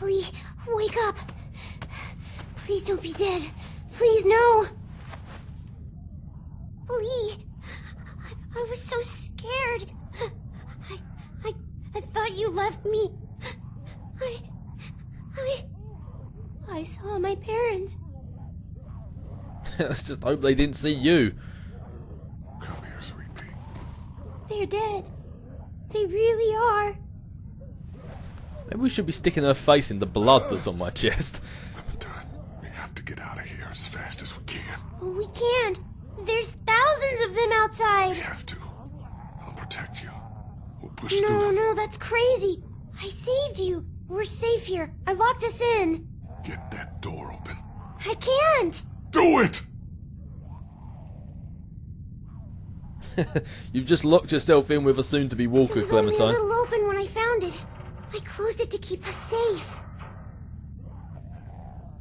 Lee, wake up. Please don't be dead. Please, no. Lee, I was so scared. I thought you left me. I saw my parents. Let's just hope they didn't see you. Come here, sweet pea. They're dead. They really are. Maybe we should be sticking her face in the blood that's on my chest. Clementine, we have to get out of here as fast as we can. We can't. There's thousands of them outside. We have to. I'll protect you. We'll push No, through. no, that's crazy. I saved you. We're safe here. I locked us in. Get that door open. I can't. Do it! You've just locked yourself in with a soon-to-be walker, It was only a Clementine. little open when I found it. I closed it to keep us safe.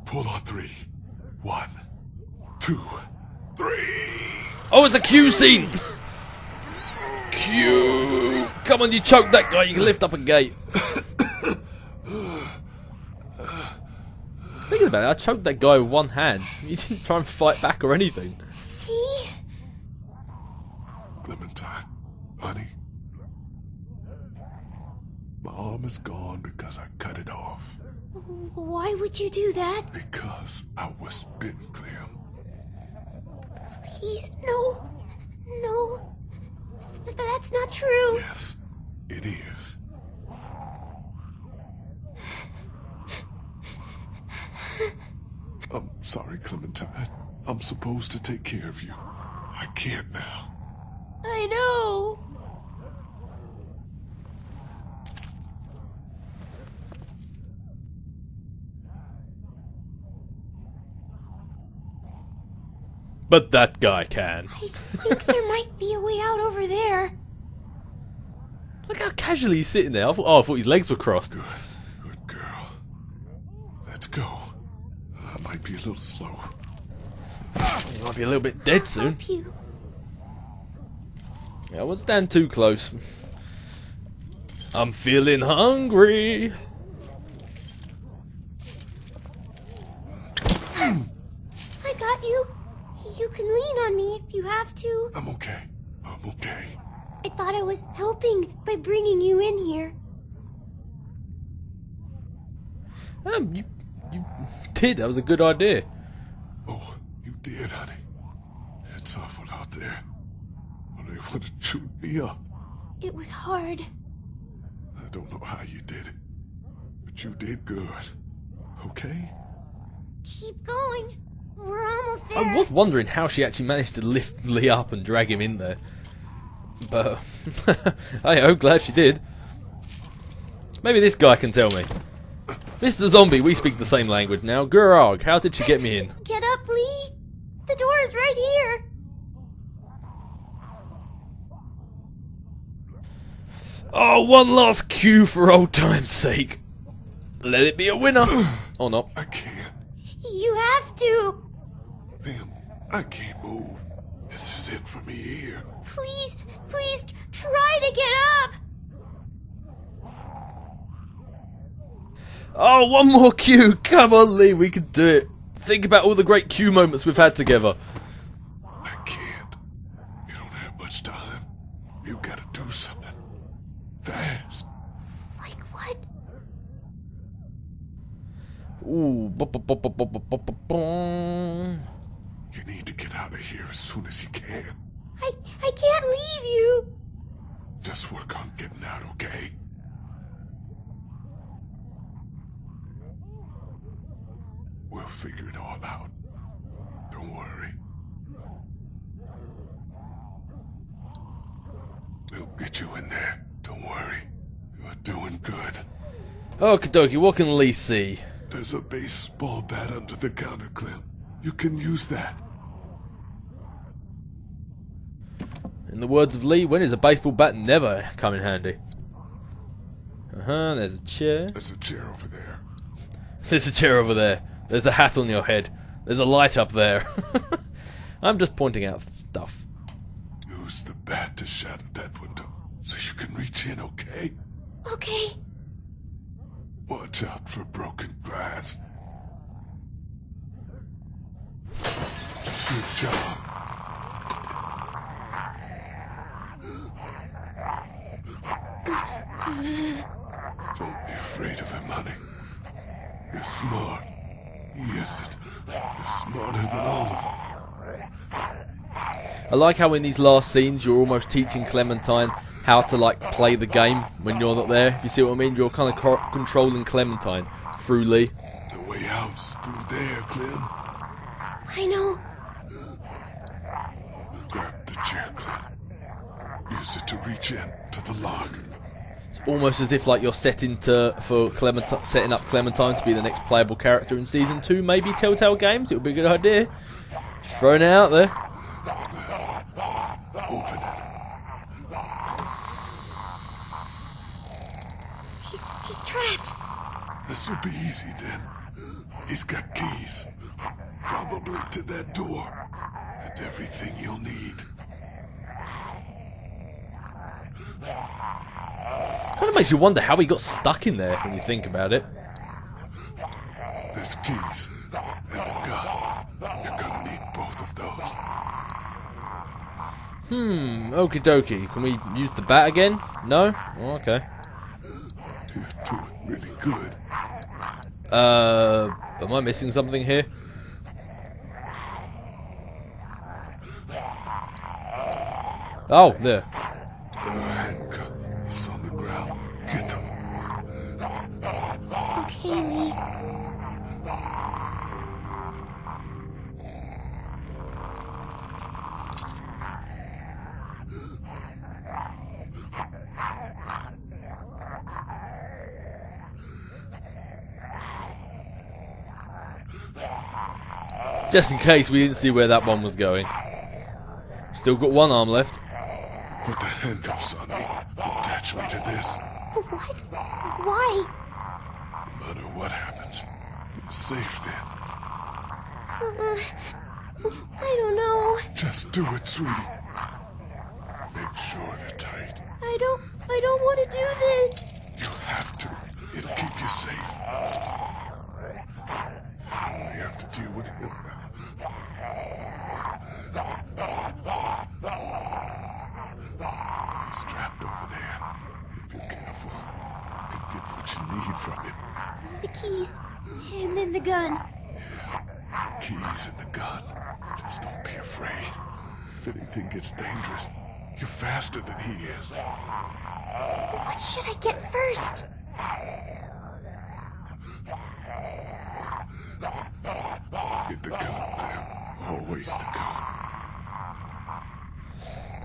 Pull on 3. 1, 2, 3. Oh, it's a Q scene! Q! Come on, you choked that guy. You can lift up a gate. Thinking about it, I choked that guy with one hand. You didn't try and fight back or anything. See? Clementine, honey. My arm is gone because I cut it off. Why would you do that? Because I was bitten, Clem. Please, no. No. That's not true. Yes, it is. I'm sorry, Clementine. I'm supposed to take care of you. I can't now. I know. But that guy can. I think there might be a way out over there. Look how casually he's sitting there. I thought his legs were crossed. Good girl. Let's go. I might be a little slow. He might be a little bit dead soon. Help you. Yeah, I won't stand too close. I'm feeling hungry. I got you. You can lean on me if you have to. I'm okay. I'm okay. I thought I was helping by bringing you in here. You did. That was a good idea. Oh, you did, honey. It's awful out there. Well, they would have chewed me up. It was hard. I don't know how you did it, but you did good. Okay? Keep going. We're almost there. I was wondering how she actually managed to lift Lee up and drag him in there. But, hey, I'm glad she did. Maybe this guy can tell me. Mr. Zombie, we speak the same language now. Gurog, how did she get me in? Get up, Lee. The door is right here. Oh, one last cue for old time's sake. Let it be a winner. Or not. I can't. You have to. Damn, I can't move. This is it for me here. Please, please try to get up. Oh, one more cue. Come on, Lee, we can do it. Think about all the great cue moments we've had together. I can't. You don't have much time. You gotta do something. Fast. Like what? Ooh. You need to get out of here as soon as you can. I can't leave you. Just work on getting out, okay? We'll figure it all out. Don't worry. We'll get you in there. Don't worry. You're doing good. Okie dokie, what can Lee see? There's a baseball bat under the counter, Clem. You can use that. In the words of Lee, when is a baseball bat never come in handy? There's a chair. There's a chair over there. There's a chair over there. There's a hat on your head. There's a light up there. I'm just pointing out stuff. Use the bat to shatter that window so you can reach in, okay? Okay. Watch out for broken glass. Good job. Don't be afraid of him, honey. You're smart. He isn't. You're smarter than all of them. I like how in these last scenes you're almost teaching Clementine how to like play the game when you're not there. If you see what I mean, you're kind of controlling Clementine through Lee. The way out's through there, Clem. I know. Grab the chair, Clem. Use it to reach in to the lock. It's almost as if like you're setting up Clementine to be the next playable character in season 2, maybe Telltale Games. It would be a good idea. Just throwing it out there. Open it. He's trapped. This will be easy then. He's got keys. Probably to that door. And everything you'll need. Kind of makes you wonder how he got stuck in there when you think about it. There's keys. And a gun. You're gonna need both of those. Okie dokie. Can we use the bat again? No? Oh, okay. You're doing really good. Am I missing something here? Oh, there. Handcuffs on the ground. Get them. Okay, Lee. Just in case we didn't see where that one was going. Still got one arm left. Put the handcuffs on me. Attach me to this. What? Why? No matter what happens, you're safe then. I don't know. Just do it, sweetie. Make sure they're tight. I don't want to do this. You have to. It'll keep you safe. You only have to deal with him now. He's trapped over there. If you're careful, you can get what you need from him. The keys, and then the gun. Keys and the gun. Just don't be afraid. If anything gets dangerous, you're faster than he is. What should I get first? Get the gun, Clem. Always the gun.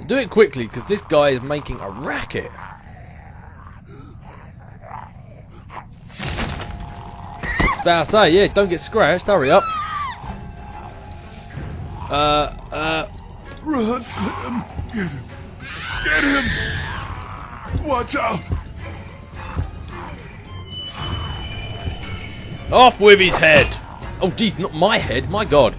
Do it quickly, because this guy is making a racket. I was about to say, yeah, don't get scratched. Hurry up. Run, Clem. Get him. Get him. Watch out. Off with his head. Oh, geez, not my head. My God.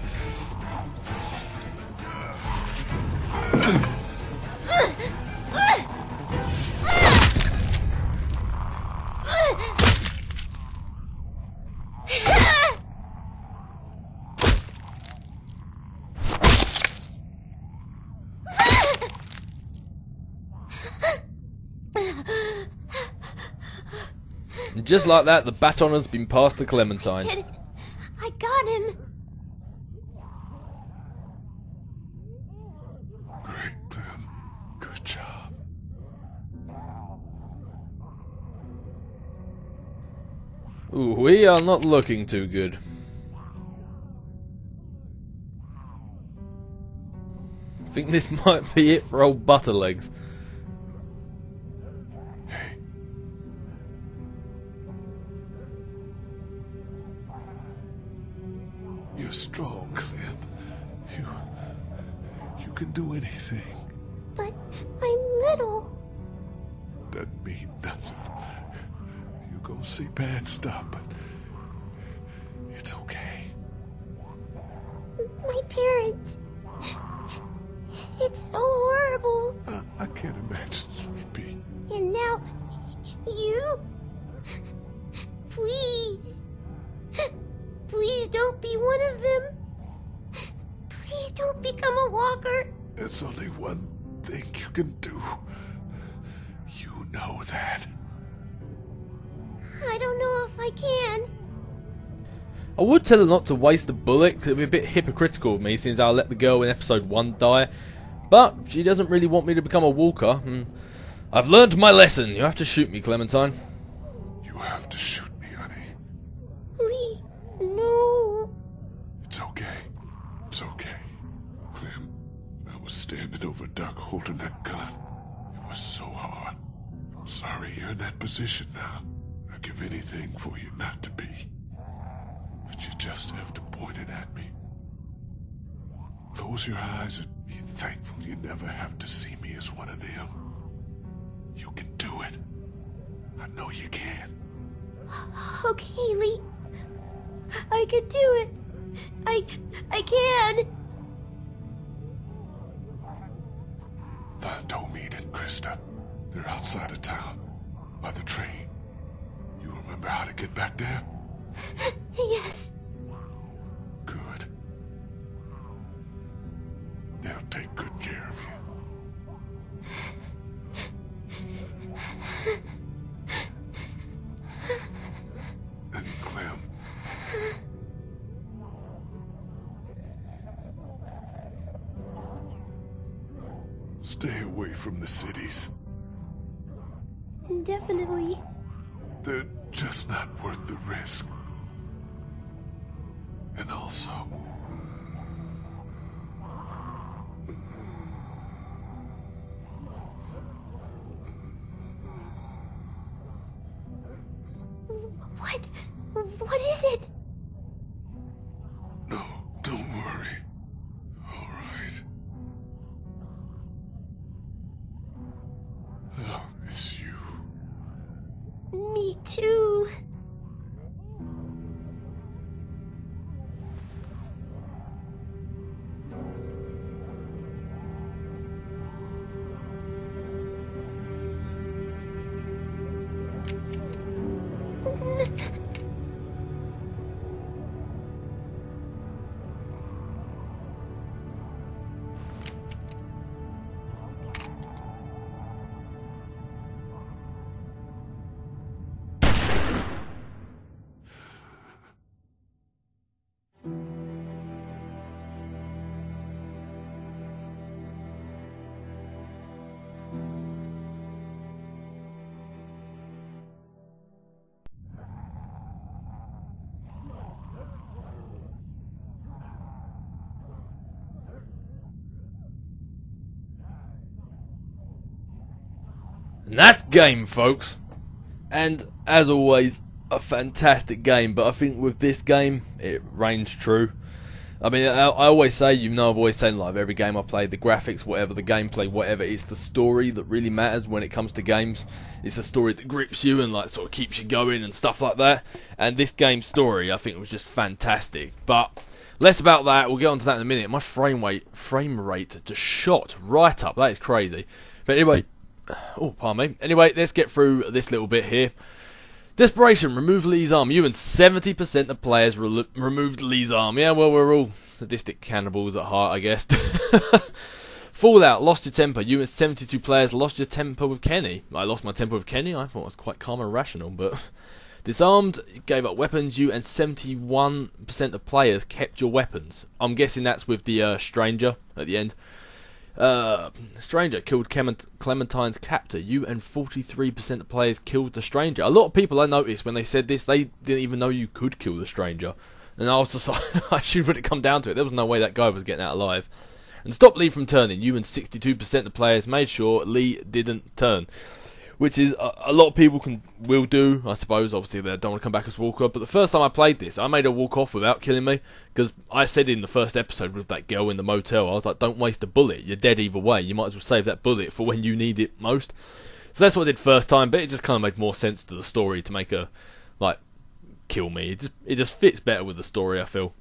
And just like that, the baton has been passed to Clementine. Did it. I got him. Great, Clem. Good job. Ooh, we are not looking too good. I think this might be it for old Butterlegs. Hey. You're strong, Clem. You can do anything. But I'm little. Doesn't mean nothing. You're gonna see bad stuff, but it's okay. My parents. It's so horrible. I can't imagine, sweet pea. And now, you? There's only one thing you can do. You know that. I don't know if I can. I would tell her not to waste a bullet, because it would be a bit hypocritical of me since I let the girl in episode 1 die. But she doesn't really want me to become a walker. I've learned my lesson. You have to shoot me, Clementine. You have to shoot me, honey. Lee, no. It's okay. It's okay. Clem, I was standing over Duck holding that gun. It was so hard. I'm sorry you're in that position now. I'd give anything for you not to be. But you just have to point it at me. Close your eyes and be thankful you never have to see me as one of them. You can do it. I know you can. Okay, Lee. I can do it. I can. Find Tomid and Krista. They're outside of town, by the train. You remember how to get back there? Yes. Good. They'll take good care of you. And Clem. Stay away from the cities. Definitely. They're just not worth the risk. And also, What is it? no, don't worry. All right. I'll miss you. Me too. And that's game, folks. And as always, a fantastic game. But I think with this game, it reigns true. I mean, I always say, you know, I've always said, like, every game I play, the graphics, whatever, the gameplay, whatever, it's the story that really matters when it comes to games. It's the story that grips you and, like, sort of keeps you going and stuff like that. And this game's story, I think, was just fantastic. But less about that. We'll get on to that in a minute. My frame rate just shot right up. That is crazy. But anyway, oh, pardon me. Anyway, let's get through this little bit here. Desperation, remove Lee's arm. You and 70% of players removed Lee's arm. Yeah, well, we're all sadistic cannibals at heart, I guess. Fallout, lost your temper. You and 72 players lost your temper with Kenny. I lost my temper with Kenny. I thought it was quite calm and rational, but disarmed, gave up weapons. You and 71% of players kept your weapons. I'm guessing that's with the stranger at the end. Stranger killed Clementine's captor. You and 43% of players killed the stranger. A lot of people, I noticed when they said this, they didn't even know you could kill the stranger. And I was just like, I should really come down to it. There was no way that guy was getting out alive. And stop Lee from turning. You and 62% of players made sure Lee didn't turn. Which is a lot of people will do, I suppose. Obviously, they don't want to come back as Walker. But the first time I played this, I made her walk off without killing me. Because I said in the first episode with that girl in the motel, I was like, don't waste a bullet. You're dead either way. You might as well save that bullet for when you need it most. So that's what I did first time. But it just kind of made more sense to the story to make her, like, kill me. It just fits better with the story, I feel.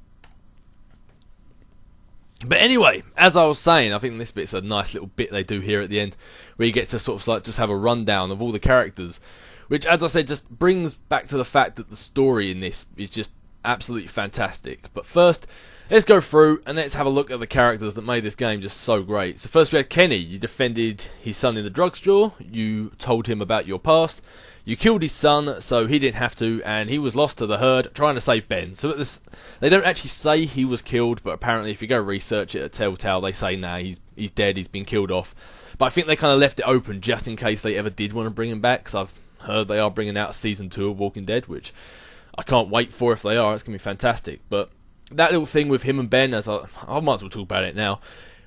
But anyway, as I was saying, I think this bit's a nice little bit they do here at the end, where you get to sort of like just have a rundown of all the characters, which, as I said, just brings back to the fact that the story in this is just absolutely fantastic. But first, let's go through and let's have a look at the characters that made this game just so great. So first we had Kenny. You defended his son in the drugstore. You told him about your past. You killed his son so he didn't have to, and he was lost to the herd trying to save Ben. So they don't actually say he was killed, but apparently if you go research it at Telltale, they say, nah, he's dead, he's been killed off. But I think they kind of left it open just in case they ever did want to bring him back, because I've heard they are bringing out Season 2 of Walking Dead, which I can't wait for if they are. It's going to be fantastic. But that little thing with him and Ben, I might as well talk about it now,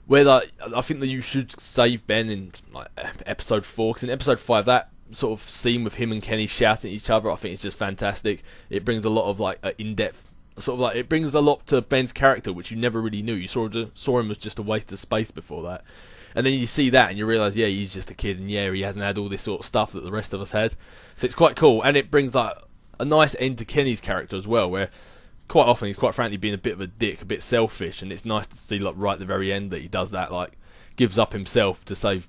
where I think that you should save Ben in like episode 4, because in episode 5, that sort of scene with him and Kenny shouting at each other, I think it's just fantastic. It brings a lot of like in-depth, sort of like, it brings a lot to Ben's character, which you never really knew. You saw him as just a waste of space before that. And then you see that and you realise, yeah, he's just a kid, and yeah, he hasn't had all this sort of stuff that the rest of us had. So it's quite cool, and it brings like a nice end to Kenny's character as well, where quite often he's quite frankly being a bit of a dick, a bit selfish, and it's nice to see like right at the very end that he does that, like gives up himself to save,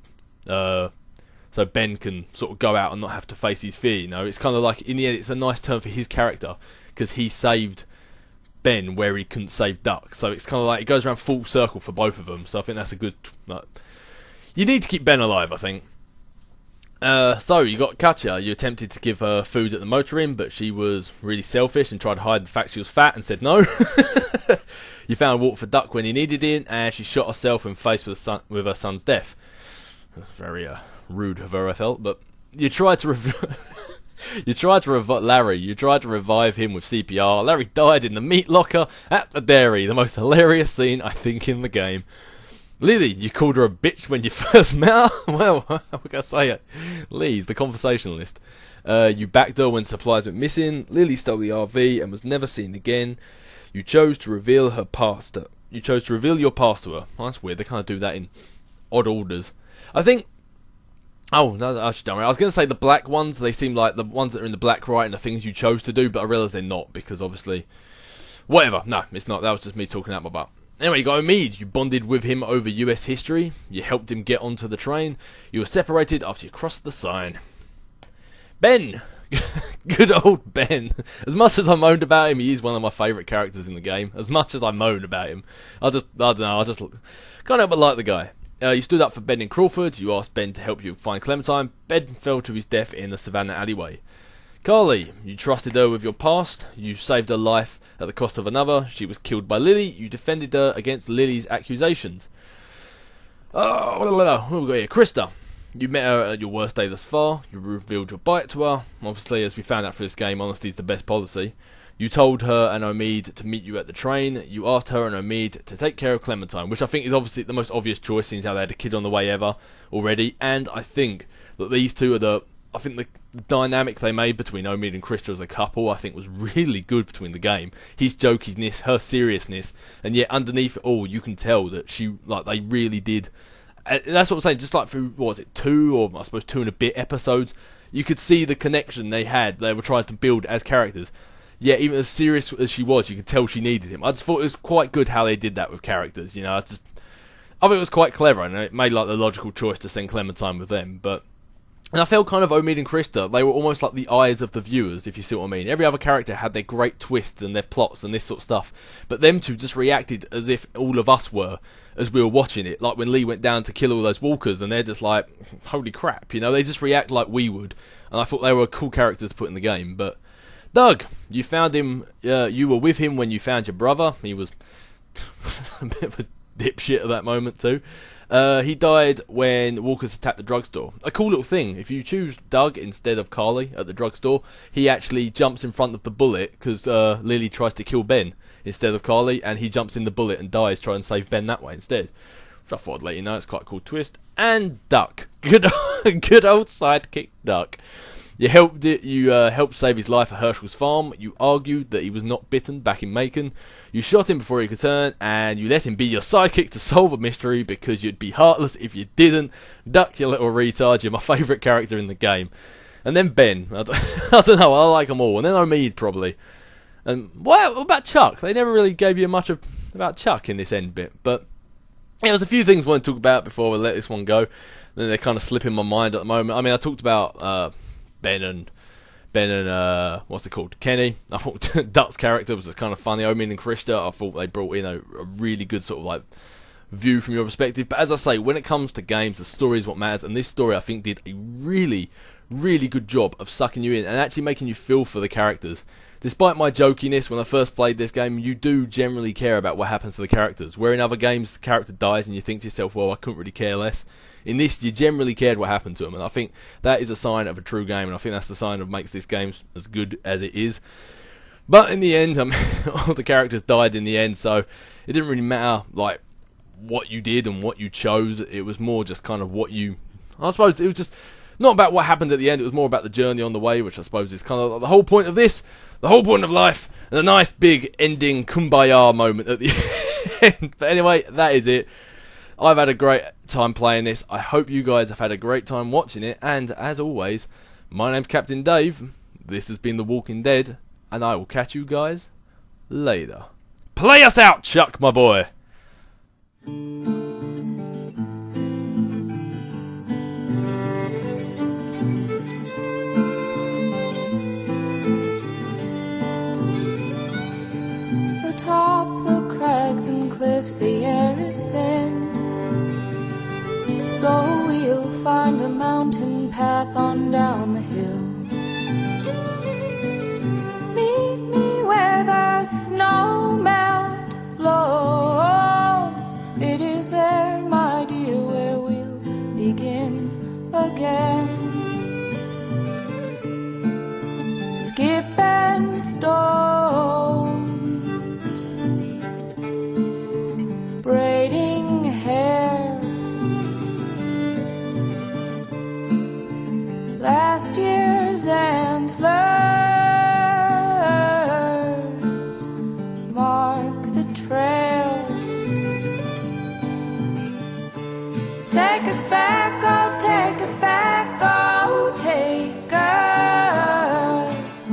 so Ben can sort of go out and not have to face his fear. You know, it's kind of like in the end, it's a nice turn for his character because he saved Ben where he couldn't save Duck. So it's kind of like it goes around full circle for both of them. So I think that's a good. Like, you need to keep Ben alive, I think. So you got Katja. You attempted to give her food at the motor inn, but she was really selfish and tried to hide the fact she was fat and said no. You found water for Duck when he needed it, and she shot herself in the face with her son's death. Very rude of her, I felt. But you tried to revive Larry. You tried to revive him with CPR. Larry died in the meat locker at the dairy. The most hilarious scene, I think, in the game. Lily, you called her a bitch when you first met her? Well, how can I say it? Lee's the conversationalist. You backed her when supplies went missing. Lily stole the RV and was never seen again. You chose to reveal her past. You chose to reveal your past to her. Oh, that's weird. They kind of do that in odd orders. I think. Oh, no, I actually don't. I was going to say the black ones. They seem like the ones that are in the black right and the things you chose to do, but I realise they're not because obviously, whatever. No, it's not. That was just me talking out my butt. Anyway, you got Omid. You bonded with him over US history. You helped him get onto the train. You were separated after you crossed the sign. Ben. Good old Ben. As much as I moaned about him, he is one of my favourite characters in the game. As much as I moan about him. I don't know, I just can't help but like the guy. You stood up for Ben in Crawford. You asked Ben to help you find Clementine. Ben fell to his death in the Savannah alleyway. Carly, you trusted her with your past. You saved her life at the cost of another. She was killed by Lily. You defended her against Lily's accusations. Oh, what have we got here? Krista. You met her at your worst day thus far. You revealed your bite to her. Obviously, as we found out for this game, honesty is the best policy. You told her and Omid to meet you at the train. You asked her and Omid to take care of Clementine, which I think is obviously the most obvious choice since how they had a kid on the way ever already. And I think that these two are the dynamic they made between Omid and Krista as a couple, I think was really good between the game. His jokiness, her seriousness, and yet underneath it all, you can tell that they really did. And that's what I'm saying. Just like through 2 or I suppose 2 and a bit episodes, you could see the connection they had. They were trying to build as characters. Yeah, even as serious as she was, you could tell she needed him. I just thought it was quite good how they did that with characters. You know, I think it was quite clever, and it made like the logical choice to send Clementine with them. And I felt kind of Omid and Krista, they were almost like the eyes of the viewers, if you see what I mean. Every other character had their great twists and their plots and this sort of stuff, but them two just reacted as if all of us were as we were watching it. Like when Lee went down to kill all those walkers, and they're just like, holy crap, you know, they just react like we would. And I thought they were cool characters to put in the game. But Doug, you found him, you were with him when you found your brother. He was a bit of a dipshit at that moment too. He died when walkers attacked the drugstore. A cool little thing, if you choose Doug instead of Carly at the drugstore, he actually jumps in front of the bullet because Lily tries to kill Ben instead of Carly, and he jumps in the bullet and dies trying to save Ben that way instead. Which I thought I'd let you know, it's quite a cool twist. And Duck. Good old sidekick Duck. You helped save his life at Herschel's farm. You argued that he was not bitten back in Macon. You shot him before he could turn, and you let him be your sidekick to solve a mystery because you'd be heartless if you didn't. Duck, you little retard. You're my favourite character in the game. And then Ben. I don't know. I like them all. And then Omid probably. And what about Chuck? They never really gave you much about Chuck in this end bit, but yeah, there's a few things I want to talk about before we let this one go. Then they kind of slip in my mind at the moment. I mean, I talked about Ben Ben and what's it called, Kenny. I thought Duck's character was just kind of funny. Omin and Krista, I thought they brought in a really good sort of like view from your perspective. But as I say, when it comes to games, the story is what matters, and this story I think did a really good job of sucking you in and actually making you feel for the characters. Despite my jokiness when I first played this game, you do generally care about what happens to the characters. Where in other games, the character dies and you think to yourself, well, I couldn't really care less. In this, you generally cared what happened to them, and I think that is a sign of a true game, and I think that's the sign that makes this game as good as it is. But in the end, all the characters died in the end, so it didn't really matter like what you did and what you chose. It was more just kind of what you... I suppose it was just not about what happened at the end, it was more about the journey on the way, which I suppose is kind of the whole point of this, the whole point of life, and a nice big ending kumbaya moment at the end. But anyway, that is it. I've had a great time playing this. I hope you guys have had a great time watching it, and as always, my name's Captain Dave, this has been The Walking Dead, and I will catch you guys later. Play us out, Chuck, my boy! Atop the crags and cliffs the air is thin, so we'll find a mountain path on down the hill. Meet me where the snow melt flows. It is there, my dear, where we'll begin again. Skip and stones, braiding hair, last year's antlers mark the trail. Take us back, oh, take us back, oh, take us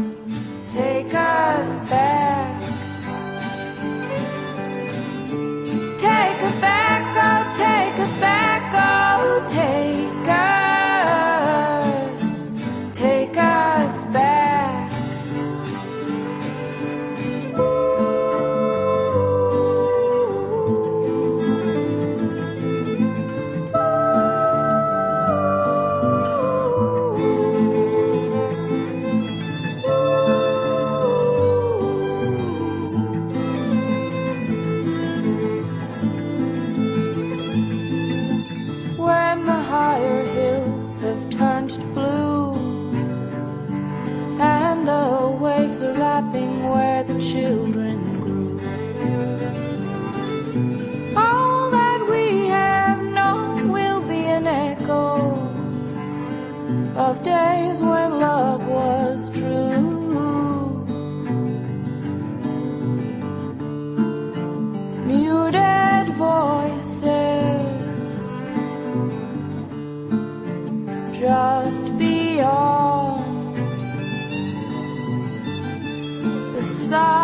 back. Take us back, oh, take us back, oh, take us back. When the higher hills have turned to blue and the waves are lapping where the children grew, all that we have known will be an echo of days when love was true. Muted voices just beyond the side.